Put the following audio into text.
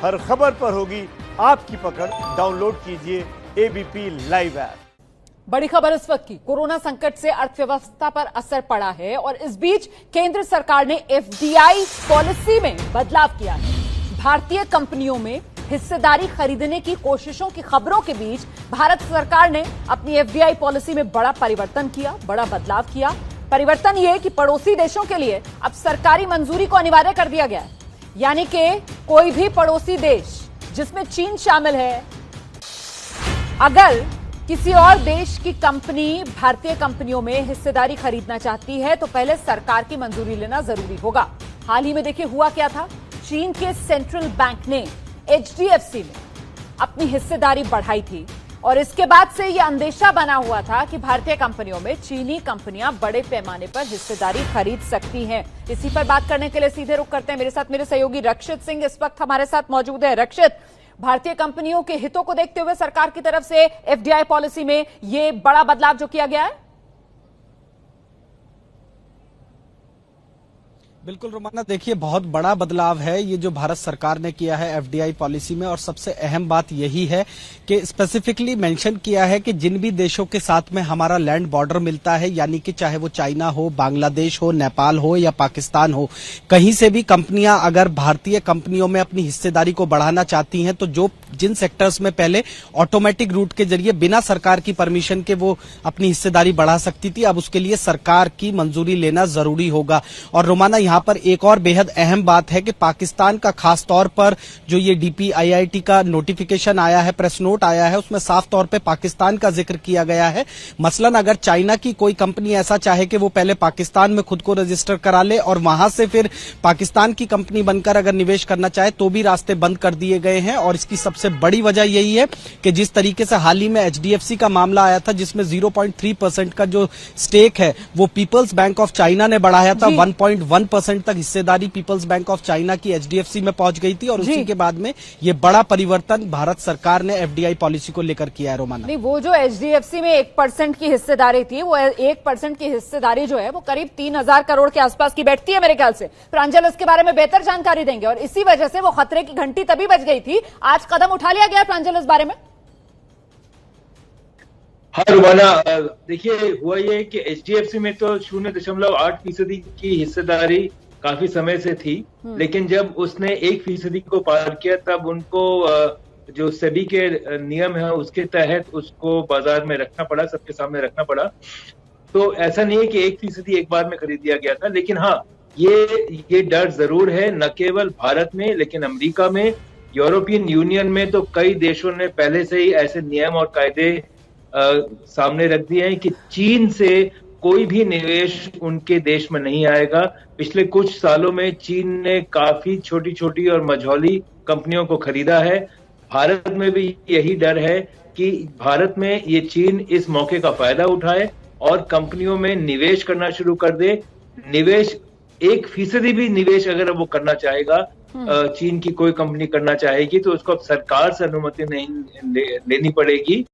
हर खबर पर होगी आपकी पकड़। डाउनलोड कीजिए एबीपी लाइव ऐप। बड़ी खबर इस वक्त की, कोरोना संकट से अर्थव्यवस्था पर असर पड़ा है और इस बीच केंद्र सरकार ने एफडीआई पॉलिसी में बदलाव किया है। भारतीय कंपनियों में हिस्सेदारी खरीदने की कोशिशों की खबरों के बीच भारत सरकार ने अपनी एफडीआई पॉलिसी में बड़ा परिवर्तन किया, बड़ा बदलाव किया। परिवर्तन यह कि पड़ोसी देशों के लिए अब सरकारी मंजूरी को अनिवार्य कर दिया गया है, यानी कि कोई भी पड़ोसी देश जिसमें चीन शामिल है, अगर किसी और देश की कंपनी भारतीय कंपनियों में हिस्सेदारी खरीदना चाहती है तो पहले सरकार की मंजूरी लेना जरूरी होगा। हाल ही में देखिए हुआ क्या था, चीन के सेंट्रल बैंक ने एचडीएफसी में अपनी हिस्सेदारी बढ़ाई थी और इसके बाद से यह अंदेशा बना हुआ था कि भारतीय कंपनियों में चीनी कंपनियां बड़े पैमाने पर हिस्सेदारी खरीद सकती हैं। इसी पर बात करने के लिए सीधे रुख करते हैं, मेरे साथ मेरे सहयोगी रक्षित सिंह इस वक्त हमारे साथ मौजूद है। रक्षित, भारतीय कंपनियों के हितों को देखते हुए सरकार की तरफ से एफडीआई पॉलिसी में यह बड़ा बदलाव जो किया गया है। बिल्कुल रोमाना, देखिए बहुत बड़ा बदलाव है ये जो भारत सरकार ने किया है एफडीआई पॉलिसी में, और सबसे अहम बात यही है कि स्पेसिफिकली मेंशन किया है कि जिन भी देशों के साथ में हमारा लैंड बॉर्डर मिलता है, यानी कि चाहे वो चाइना हो, बांग्लादेश हो, नेपाल हो या पाकिस्तान हो, कहीं से भी कंपनियां अगर भारतीय कंपनियों में अपनी हिस्सेदारी को बढ़ाना चाहती हैं तो जिन सेक्टर्स में पहले ऑटोमेटिक रूट के जरिए बिना सरकार की परमिशन के वो अपनी हिस्सेदारी बढ़ा सकती थी, अब उसके लिए सरकार की मंजूरी लेना जरूरी होगा। और रोमाना, यहाँ पर एक और बेहद अहम बात है कि पाकिस्तान का खास तौर पर जो ये डीपीआईआईटी का नोटिफिकेशन आया है, प्रेस नोट आया है, उसमें साफ तौर पे पाकिस्तान का जिक्र किया गया है। मसलन अगर चाइना की कोई कंपनी ऐसा चाहे कि वो पहले पाकिस्तान में खुद को रजिस्टर करा ले और वहां से फिर पाकिस्तान की कंपनी बनकर अगर निवेश करना चाहे तो भी रास्ते बंद कर दिए गए हैं। और इसकी सबसे बड़ी वजह यही है कि जिस तरीके से हाल ही में एचडीएफसी का मामला आया था जिसमें 0.3% का जो स्टेक है वो पीपल्स बैंक ऑफ चाइना ने बढ़ाया था, 1.1% तक हिस्सेदारी पीपल्स बैंक ऑफ चाइना की एचडीएफसी में पहुंच गई थी और उसी के बाद में ये बड़ा परिवर्तन भारत सरकार ने एफडीआई पॉलिसी को लेकर किया है। रोमाना, नहीं, वो जो एचडीएफसी में 1% की हिस्सेदारी थी, वो 1% की हिस्सेदारी जो है वो करीब 3,000 करोड़ के आसपास की बैठती है मेरे ख्याल से। प्रांजल इसके बारे में बेहतर जानकारी देंगे और इसी वजह से वो खतरे की घंटी तभी बज गई थी। आज कदम उठा लिया गया प्रांजल इस बारे में। हाँ रुमाना, देखिए हुआ ये कि एचडीएफसी में तो 0.8% की हिस्सेदारी काफी समय से थी, लेकिन जब उसने 1% को पार किया तब उनको जो सेबी के नियम है उसके तहत उसको बाजार में रखना पड़ा, सबके सामने रखना पड़ा। तो ऐसा नहीं है कि 1% एक बार में खरीद दिया गया था, लेकिन हाँ ये डर जरूर है, न केवल भारत में लेकिन अमेरिका में, यूरोपियन यूनियन में तो कई देशों ने पहले से ही ऐसे नियम और कायदे सामने रख दिए हैं कि चीन से कोई भी निवेश उनके देश में नहीं आएगा। पिछले कुछ सालों में चीन ने काफी छोटी छोटी और मझौली कंपनियों को खरीदा है। भारत में भी यही डर है कि भारत में ये चीन इस मौके का फायदा उठाए और कंपनियों में निवेश करना शुरू कर दे। 1% भी निवेश अगर वो करना चाहेगा, चीन की कोई कंपनी करना चाहेगी तो उसको अब सरकार से अनुमति नहीं लेनी पड़ेगी।